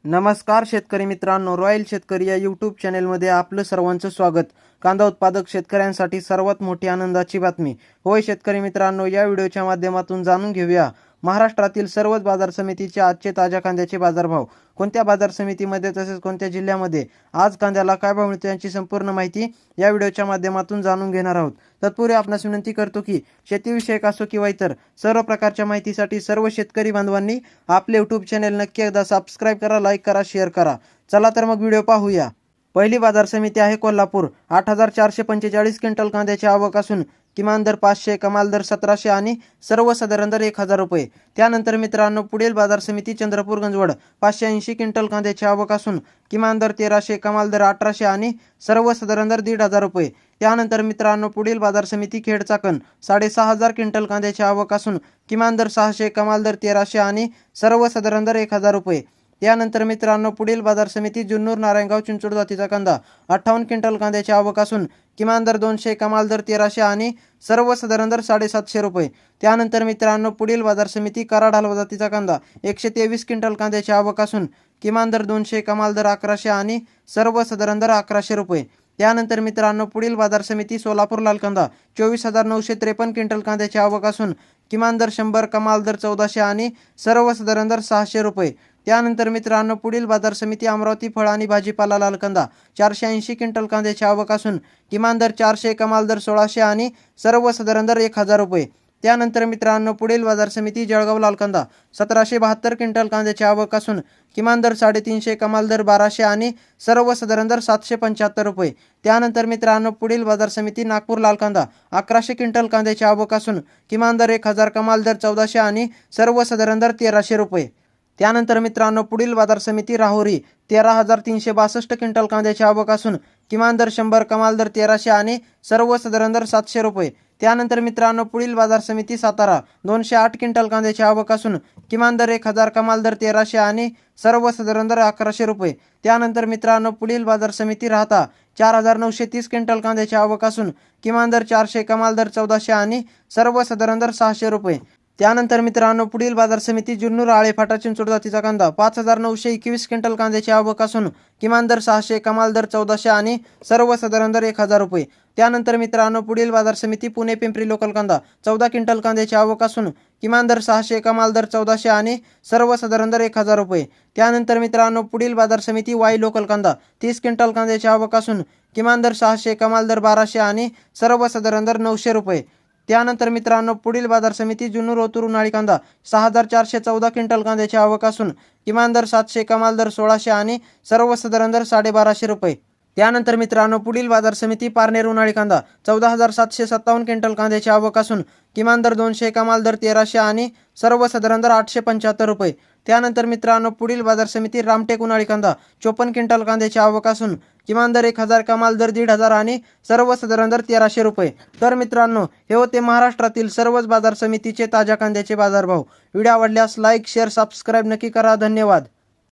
नमस्कार शेतकरी मित्रांनो, रॉयल शेतकरी या यूट्यूब चॅनेलमध्ये आपलं सर्वांचं स्वागत। कांदा उत्पादक शेतकऱ्यांसाठी सर्वात मोठी आनंदाची बातमी। होय शेतकरी मित्रांनो, या व्हिडिओच्या माध्यमातून जाणून घेऊया महाराष्ट्रातील सर्वच बाजार समितीचे आजचे ताज्या कांद्याचे बाजारभाव, कोणत्या बाजार समितीमध्ये तसेच कोणत्या जिल्ह्यामध्ये आज कांद्याला काय भाव मिळतो याची संपूर्ण माहिती या व्हिडिओच्या माध्यमातून जाणून घेणार आहोत। तत्पूर्वी आपणास विनंती करतो की शेतीविषयक असो किंवा इतर सर्व प्रकारच्या माहितीसाठी सर्व शेतकरी बांधवांनी आपले यूट्यूब चॅनेल नक्की एकदा सबस्क्राइब करा, लाईक करा, शेअर करा। चला तर मग व्हिडिओ पाहूया। पहिली बाजार समिती आहे कोल्हापूर। 8445 क्विंटल कांद्याची आवक असून किमान दर 500, कमाल दर 1700 आणि सर्वसाधारण दर 1000 रुपये। त्यानंतर मित्रांनो पुढील बाजार समिती चंद्रपूर गंजवड। 580 क्विंटल कांद्याची आवक असून किमान दर 1300, कमाल दर 1800 आणि सर्वसाधारण दर 1500 रुपये। त्यानंतर मित्रांनो पुढील बाजार समिती खेड चाकण। 6500 क्विंटल कांद्याची आवक असून किमान दर 600, कमाल दर 1300 आणि सर्वसाधारण दर 1000 रुपये। त्यानंतर मित्रांनो पुढील बाजार समिती जुन्नर नारायणगाव चिंचोड जातीचा कांदा। 58 क्विंटल कांद्याची आवक असून किमान दर 200, कमाल दर 1300 आणि सर्वसाधारण दर 750 रुपये। त्यानंतर मित्रांनो पुढील बाजार समिती कराड हलवा जातीचा कांदा। 123 क्विंटल कांद्याची आवक असून किमान दर 200, कमाल दर 1100 आणि सर्वसाधारण दर 1100 रुपये। त्यानंतर मित्रांनो पुढील बाजार समिती सोलापूर लाल कांदा। 24,953 क्विंटल कांद्याची आवक असून किमान दर 100, कमाल दर 1400 आणि सर्वसाधारण दर 600 रुपये। त्यानंतर मित्रांनो पुढील बाजार समिती अमरावती फळ आणि भाजीपाला लाल कांदा। 480 क्विंटल कांद्याची आवक असून किमान दर 400, कमाल दर 1600 आणि सर्वसाधारण दर 1000 रुपये। त्यानंतर मित्रांनो पुढील बाजार समिती जळगाव लाल कांदा। 1772 क्विंटल कांद्याची आवक असून किमान दर 350, कमाल दर 1200 आणि सर्वसाधारण दर 775 रुपये। त्यानंतर मित्रांनो पुढील बाजार समिती नागपूर लाल कांदा। 1100 क्विंटल कांद्याची आवक असून किमान दर 1000, कमाल दर 1400 आणि सर्वसाधारण दर 1300 रुपये। त्यानंतर मित्रांनो पुढील बाजार समिती राहुरी। 13,362 क्विंटल कांद्याची आवक असून किमान दर 100, कमाल दर 1300 आणि सर्वसाधारण दर 700 रुपये। त्यानंतर मित्रांनो पुढील बाजार समिती सातारा। 208 क्विंटल कांद्याची आवक असून किमान दर 1000, कमाल दर 1300 आणि सर्वसाधारण दर 1100 रुपये। त्यानंतर मित्रांनो पुढील बाजार समिती राहता। 4930 क्विंटल कांद्याची आवक असून किमान दर 400, कमाल दर 1400 आणि सर्वसाधारण दर 600 रुपये। त्यानंतर मित्रांनो पुढील बाजार समिती जुन्नर आळेफाटा चिंचोड जातीचा कांदा। 5921 क्विंटल कांद्याची आवक असून किमान दर 600, कमाल दर 1400 आणि सर्वसाधारण दर 1000 रुपये। त्यानंतर मित्रांनो पुढील बाजार समिती पुणे पिंपरी लोकल कांदा। 14 क्विंटल कांद्याची आवक असून किमान दर 600, कमाल दर 1400 आणि सर्वसाधारण दर 1000 रुपये। त्यानंतर मित्रांनो पुढील बाजार समिती वाई लोकल कांदा। 30 क्विंटल कांद्याची आवक असून किमान दर 600, कमाल दर 1200 आणि सर्वसाधारण दर 900 रुपये। त्यानंतर मित्रांनो पुढील बाजार समिती जुन्नर ओतूर उन्हाळी कांदा। 6414 क्विंटल कांद्याची आवक असून किमान दर 700, कमाल दर 1600 आणि सर्वसाधारण दर 1250 रुपये। त्यानंतर मित्रांनो पुढील बाजार समिती पारनेर उन्हाळी कांदा। 14757 क्विंटल कांद्याची आवक असून किमान दर 200, कमाल दर 1300 आणि सर्वसाधारण दर 875 रुपये। त्यानंतर मित्रांनो पुढील बाजार समिती रामटेक उन्हाळी कांदा। 54 क्विंटल कांद्याची आवक असून किमान दर 1000, कमाल दर 1500 आणि सर्वसाधारण दर 1300 रुपये। तर मित्रांनो हे होते महाराष्ट्रातील सर्वच बाजार समितीचे ताज्या कांद्याचे बाजारभाव। व्हिडिओ आवडल्यास लाईक, शेअर, सबस्क्राईब नक्की करा। धन्यवाद।